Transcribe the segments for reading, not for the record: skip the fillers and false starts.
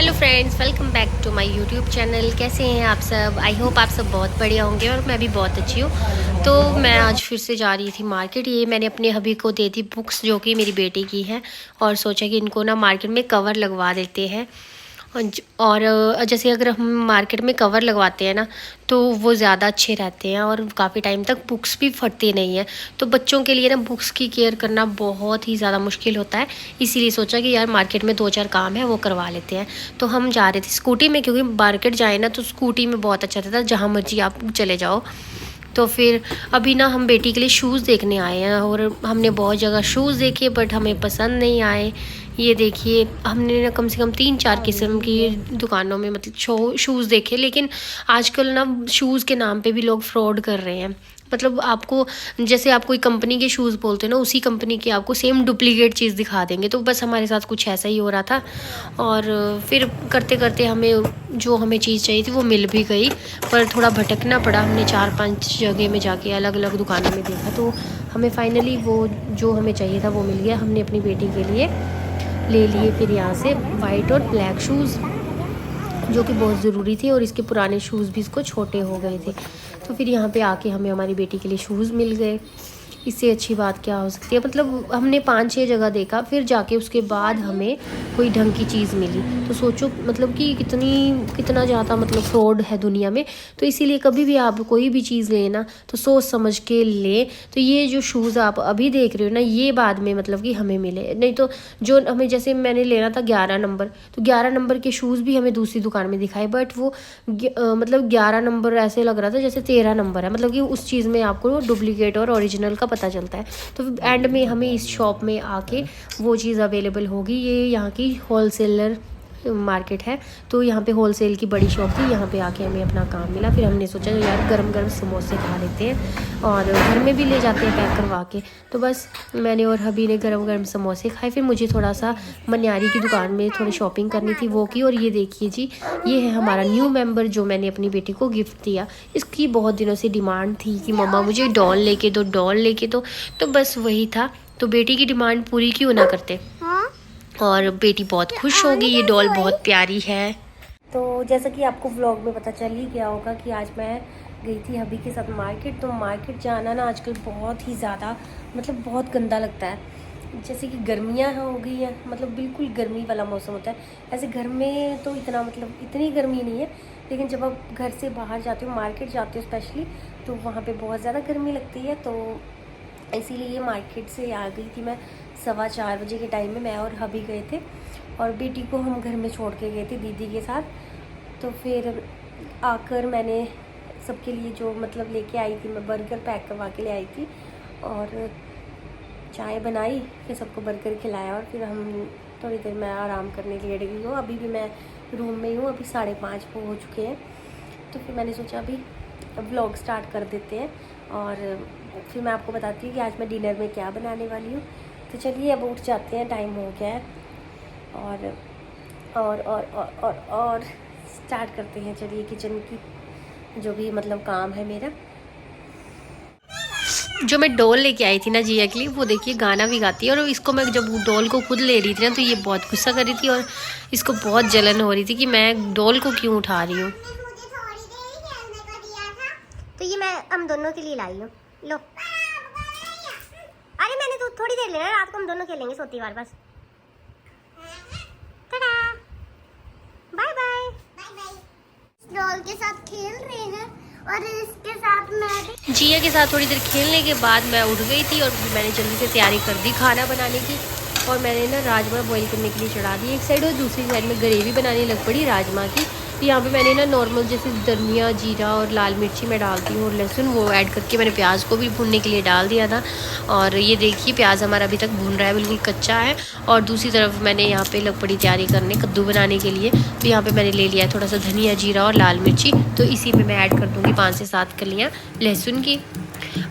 Hello friends, welcome back to my YouTube channel. कैसे हैं आप सब? आई होप आप सब बहुत बढ़िया होंगे और मैं भी बहुत अच्छी हूँ। तो मैं आज फिर से जा रही थी मार्केट। ये मैंने अपने हबी को दे दी बुक्स जो कि मेरी बेटी की है, और सोचा कि इनको ना मार्केट में कवर लगवा देते हैं। और जैसे अगर हम मार्केट में कवर लगवाते हैं ना, तो वो ज़्यादा अच्छे रहते हैं और काफ़ी टाइम तक बुक्स भी फटती नहीं है। तो बच्चों के लिए ना बुक्स की केयर करना बहुत ही ज़्यादा मुश्किल होता है। इसीलिए सोचा कि यार मार्केट में 2-4 काम है वो करवा लेते हैं। तो हम जा रहे थे स्कूटी में, क्योंकि मार्केट जाए ना तो स्कूटी में बहुत अच्छा रहता है, जहाँ मर्जी आप चले जाओ। तो फिर अभी ना हम बेटी के लिए शूज़ देखने आए हैं, और हमने बहुत जगह शूज़ देखे बट हमें पसंद नहीं आए। ये देखिए, हमने ना कम से कम 3-4 किस्म की दुकानों में मतलब शूज़ देखे, लेकिन आजकल ना शूज़ के नाम पे भी लोग फ्रॉड कर रहे हैं। मतलब आपको, जैसे आप कोई कंपनी के शूज़ बोलते हो ना, उसी कंपनी के आपको सेम डुप्लीकेट चीज़ दिखा देंगे। तो बस हमारे साथ कुछ ऐसा ही हो रहा था, और फिर करते करते हमें जो हमें चीज़ चाहिए थी वो मिल भी गई, पर थोड़ा भटकना पड़ा। हमने 4-5 जगह में जाके अलग अलग दुकानों में देखा, तो हमें फाइनली वो जो हमें चाहिए था वो मिल गया। हमने अपनी बेटी के लिए ले लिए फिर यहाँ से वाइट और ब्लैक शूज़, जो कि बहुत ज़रूरी थी, और इसके पुराने शूज़ भी इसको छोटे हो गए थे। तो फिर यहाँ पे आके हमें हमारी बेटी के लिए शूज़ मिल गए। इससे अच्छी बात क्या हो सकती है? मतलब हमने 5-6 जगह देखा, फिर जाके उसके बाद हमें कोई ढंग की चीज़ मिली। तो सोचो मतलब कि कितना ज़्यादा मतलब फ्रॉड है दुनिया में। तो इसीलिए कभी भी आप कोई भी चीज़ लेना तो सोच समझ के ले। तो ये जो शूज़ आप अभी देख रहे हो ना, ये बाद में मतलब कि हमें मिले, नहीं तो जो हमें, जैसे मैंने लेना था 11 नंबर, तो 11 नंबर के शूज़ भी हमें दूसरी दुकान में दिखाए, बट वो मतलब 11 नंबर ऐसे लग रहा था जैसे 13 नंबर है। मतलब कि उस चीज़ में आपको डुप्लीकेट और ओरिजिनल का पता चलता है। तो एंड में हमें इस शॉप में आके वो चीज़ अवेलेबल होगी। ये यहाँ की होलसेलर मार्केट है, तो यहाँ पे होलसेल की बड़ी शॉप थी। यहाँ पे आके हमें अपना काम मिला। फिर हमने सोचा यार गरम गरम समोसे खा लेते हैं और घर में भी ले जाते हैं पैक करवा के। तो बस मैंने और हबी ने गरम गरम समोसे खाए। फिर मुझे थोड़ा सा मनियारी की दुकान में थोड़ी शॉपिंग करनी थी, वो की। और ये देखिए जी, ये है हमारा न्यू मेंबर जो मैंने अपनी बेटी को गिफ्ट दिया। इसकी बहुत दिनों से डिमांड थी कि मम्मा मुझे डॉल लेके दो, डॉल लेके दो। तो बस वही था। तो बेटी की डिमांड पूरी क्यों ना करते। और बेटी बहुत खुश होगी, ये डॉल बहुत प्यारी है। तो जैसा कि आपको व्लॉग में पता चल ही गया होगा कि आज मैं गई थी हबी के साथ मार्केट। तो मार्केट जाना ना आजकल बहुत ही ज़्यादा मतलब बहुत गंदा लगता है। जैसे कि गर्मियाँ हो गई हैं, मतलब बिल्कुल गर्मी वाला मौसम होता है। ऐसे घर में तो इतना मतलब इतनी गर्मी नहीं है, लेकिन जब आप घर से बाहर जाते हो, मार्केट जाते हो स्पेशली, तो वहाँ पे बहुत ज़्यादा गर्मी लगती है। तो इसीलिए मार्केट से आ गई थी मैं 4:15 बजे के टाइम में। मैं और हबी गए थे, और बेटी को हम घर में छोड़ के गए थे दीदी के साथ। तो फिर आकर मैंने सबके लिए जो मतलब लेके आई थी, मैं बर्गर पैक करवा के ले आई थी, और चाय बनाई, फिर सबको बर्गर खिलाया, और फिर हम थोड़ी देर मैं आराम करने लेट गई हूँ। अभी भी मैं रूम में ही हूँ, अभी 5:30 हो चुके हैं। तो फिर मैंने सोचा अभी व्लॉग स्टार्ट कर देते हैं, और फिर मैं आपको बताती हूँ कि आज मैं डिनर में क्या बनाने वाली हूँ। तो चलिए अब उठ जाते हैं, टाइम हो गया है, और स्टार्ट करते हैं। चलिए किचन की जो भी मतलब काम है मेरा। जो मैं डॉल लेके आई थी ना जिया के लिए, वो देखिए गाना भी गाती है। और इसको मैं जब डॉल को खुद ले रही थी ना, तो ये बहुत गुस्सा कर रही थी, और इसको बहुत जलन हो रही थी कि मैं डॉल को क्यों उठा रही हूँ। तो ये मैं हम दोनों के लिए लाई हूँ, लो। अरे मैंने तो थोड़ी देर लेना, रात को हम दोनों खेलेंगे सोती बार बस। Bye bye. डॉल के साथ खेल रहे हैं, और इसके साथ मैं जिया के साथ थोड़ी देर खेलने के बाद मैं उठ गई थी, और मैंने जल्दी से तैयारी कर दी खाना बनाने की। और मैंने ना राजमा बॉईल करने के लिए चढ़ा दी एक साइड, और दूसरी साइड में ग्रेवी बनाने लग पड़ी राजमा की। तो यहाँ पे मैंने ना नॉर्मल जैसे धनिया, जीरा और लाल मिर्ची मैं डालती हूँ, और लहसुन वो ऐड करके मैंने प्याज को भी भूनने के लिए डाल दिया था। और ये देखिए प्याज हमारा अभी तक भून रहा है, बिल्कुल कच्चा है। और दूसरी तरफ मैंने यहाँ पे लग पड़ी तैयारी करने कद्दू बनाने के लिए। तो यहाँ पे मैंने ले लिया है थोड़ा सा धनिया, जीरा और लाल मिर्ची। तो इसी में मैं ऐड कर दूँगी 5 से 7 कलियाँ लहसुन की।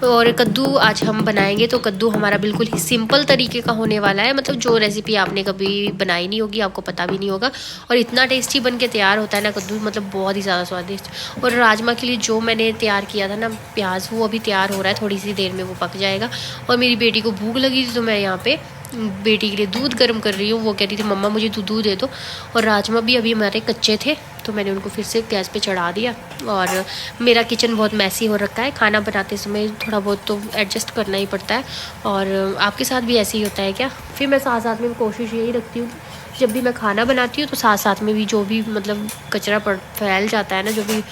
और कद्दू आज हम बनाएंगे, तो कद्दू हमारा बिल्कुल ही सिंपल तरीके का होने वाला है। मतलब जो रेसिपी आपने कभी बनाई नहीं होगी, आपको पता भी नहीं होगा, और इतना टेस्टी बन के तैयार होता है ना कद्दू, मतलब बहुत ही ज़्यादा स्वादिष्ट। और राजमा के लिए जो मैंने तैयार किया था ना प्याज, वो अभी तैयार हो रहा है, थोड़ी सी देर में वो पक जाएगा। और मेरी बेटी को भूख लगी थी, तो मैं यहाँ पे बेटी के लिए दूध गर्म कर रही हूँ। वो कह रही थी मम्मा मुझे दूध दे दो। और राजमा भी अभी हमारे कच्चे थे तो मैंने उनको फिर से गैस पे चढ़ा दिया। और मेरा किचन बहुत मैसी हो रखा है, खाना बनाते समय थोड़ा बहुत तो एडजस्ट करना ही पड़ता है। और आपके साथ भी ऐसे ही होता है क्या? फिर मैं साथ साथ में कोशिश यही रखती हूँ जब भी मैं खाना बनाती हूँ तो साथ साथ में भी जो भी मतलब कचरा फैल जाता है ना, जो भी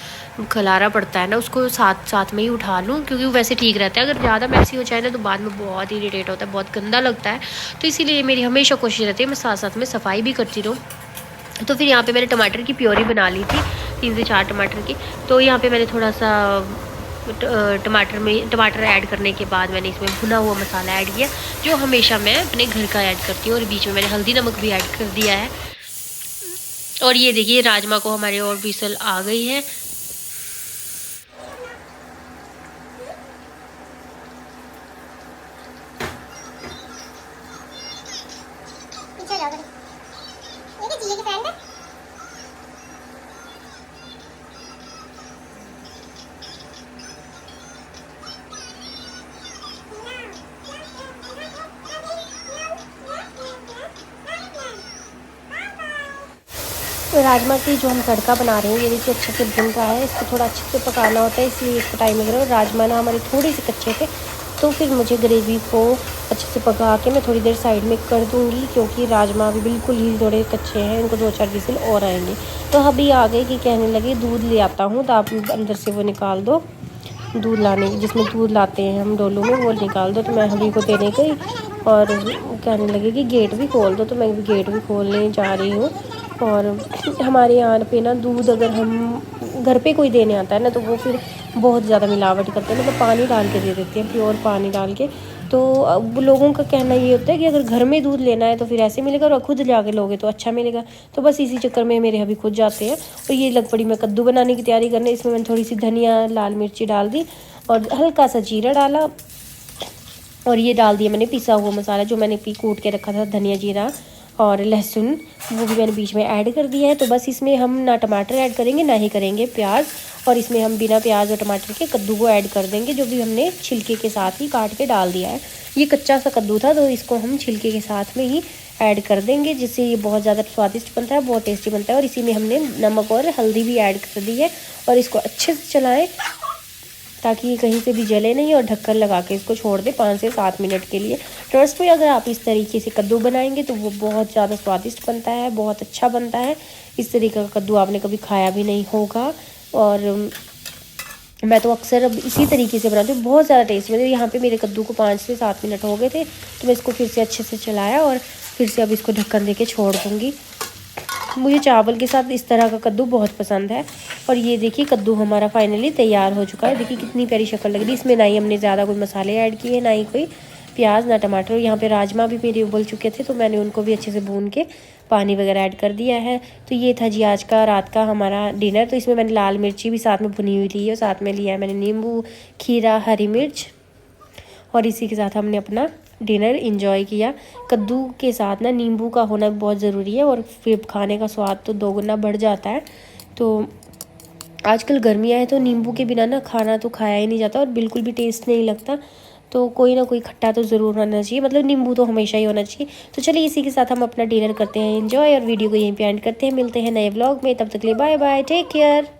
खलारा पड़ता है ना, उसको साथ साथ में ही उठा लूँ, क्योंकि वो वैसे ठीक रहता है। अगर ज़्यादा मैसी हो जाए ना तो बाद में बहुत इरिटेट होता है, बहुत गंदा लगता है। तो इसीलिए मेरी हमेशा कोशिश रहती है मैं साथ साथ में सफाई भी करती रहूँ। तो फिर यहाँ पे मैंने टमाटर की प्योरी बना ली थी, 3 से 4 टमाटर की। तो यहाँ पे मैंने थोड़ा सा टमाटर ऐड करने के बाद मैंने इसमें भुना हुआ मसाला ऐड किया, जो हमेशा मैं अपने घर का ऐड करती हूँ। और बीच में मैंने हल्दी नमक भी ऐड कर दिया है। और ये देखिए राजमा को हमारे और विसल आ गई है। तो राजमा की जो हम तड़का बना रहे हैं ये देखिए अच्छे से भुन रहा है। इसको थोड़ा अच्छे से पकाना होता है, इसलिए इसको टाइम लग रहा है। राजमा ना हमारे थोड़े से कच्चे थे तो फिर मुझे ग्रेवी को अच्छे से पका के मैं थोड़ी देर साइड में कर दूंगी, क्योंकि राजमा भी बिल्कुल ही थोड़े कच्चे हैं, इनको 2-4 विजिल और आएंगे। तो अभी आ गए कि कहने लगे दूध ले आता हूँ, तो आप अंदर से वो निकाल दो, दूध लाने जिसमें दूध लाते हैं हम डोलू में, वो निकाल दो। तो मैं हबी को देने गई और कहने लगे कि गेट भी खोल दो, तो मैं भी गेट भी खोलने जा रही हूँ। और हमारे यहाँ पे ना दूध अगर हम घर पे कोई देने आता है ना तो वो फिर बहुत ज़्यादा मिलावट करते हैं, मतलब पानी डाल के दे देते हैं, प्योर पानी डाल के। तो अब लोगों का कहना ये होता है कि अगर घर में दूध लेना है तो फिर ऐसे मिलेगा, और खुद जाके लोगे तो अच्छा मिलेगा। तो बस इसी चक्कर में मेरे अभी खुद जाते हैं। और ये लग पड़ी मैं कद्दू बनाने की तैयारी करने। इसमें मैंने थोड़ी सी धनिया, लाल मिर्ची डाल दी और हल्का सा जीरा डाला, और ये डाल दिया मैंने पिसा हुआ मसाला जो मैंने कूट के रखा था, धनिया, जीरा और लहसुन, वो भी मैंने बीच में ऐड कर दिया है। तो बस इसमें हम ना टमाटर ऐड करेंगे ना ही करेंगे प्याज, और इसमें हम बिना प्याज और टमाटर के कद्दू को ऐड कर देंगे, जो भी हमने छिलके के साथ ही काट के डाल दिया है। ये कच्चा सा कद्दू था तो इसको हम छिलके के साथ में ही ऐड कर देंगे, जिससे ये बहुत ज़्यादा स्वादिष्ट बनता है, बहुत टेस्टी बनता है। और इसी में हमने नमक और हल्दी भी ऐड कर दी है, और इसको अच्छे से चलाएँ ताकि ये कहीं से भी जले नहीं, और ढक्कन लगा के इसको छोड़ दें 5 से 7 मिनट के लिए। ट्रस्ट में अगर आप इस तरीके से कद्दू बनाएंगे तो वो बहुत ज़्यादा स्वादिष्ट बनता है, बहुत अच्छा बनता है। इस तरीके का कद्दू आपने कभी खाया भी नहीं होगा, और मैं तो अक्सर अब इसी तरीके से बनाती हूँ, बहुत ज़्यादा टेस्टी। मतलब यहाँ पे मेरे कद्दू को 5 से 7 मिनट हो गए थे, तो मैं इसको फिर से अच्छे से चलाया और फिर से अब इसको ढक्कन दे के छोड़ दूँगी। मुझे चावल के साथ इस तरह का कद्दू बहुत पसंद है। और ये देखिए कद्दू हमारा फाइनली तैयार हो चुका है। देखिए कितनी प्यारी शक्ल लग रही है। इसमें ना ही हमने ज़्यादा कोई मसाले ऐड किए, ना ही कोई प्याज, ना टमाटर। यहाँ पे राजमा भी मेरे उबल चुके थे तो मैंने उनको भी अच्छे से भून के पानी वगैरह ऐड कर दिया है। तो ये था जी आज का रात का हमारा डिनर। तो इसमें मैंने लाल मिर्ची भी साथ में भुनी हुई थी, और साथ में लिया है मैंने नींबू, खीरा, हरी मिर्च, और इसी के साथ हमने अपना डिनर एंजॉय किया। कद्दू के साथ ना नींबू का होना बहुत ज़रूरी है, और फिर खाने का स्वाद तो दोगुना बढ़ जाता है। तो आजकल गर्मियाँ हैं तो नींबू के बिना ना खाना तो खाया ही नहीं जाता, और बिल्कुल भी टेस्ट नहीं लगता। तो कोई ना कोई खट्टा तो ज़रूर होना चाहिए, मतलब नींबू तो हमेशा ही होना चाहिए। तो चलिए इसी के साथ हम अपना डिनर करते हैं एंजॉय, और वीडियो को यहीं पे एंड करते हैं। मिलते हैं नए व्लॉग में, तब तक के लिए बाय बाय, टेक केयर।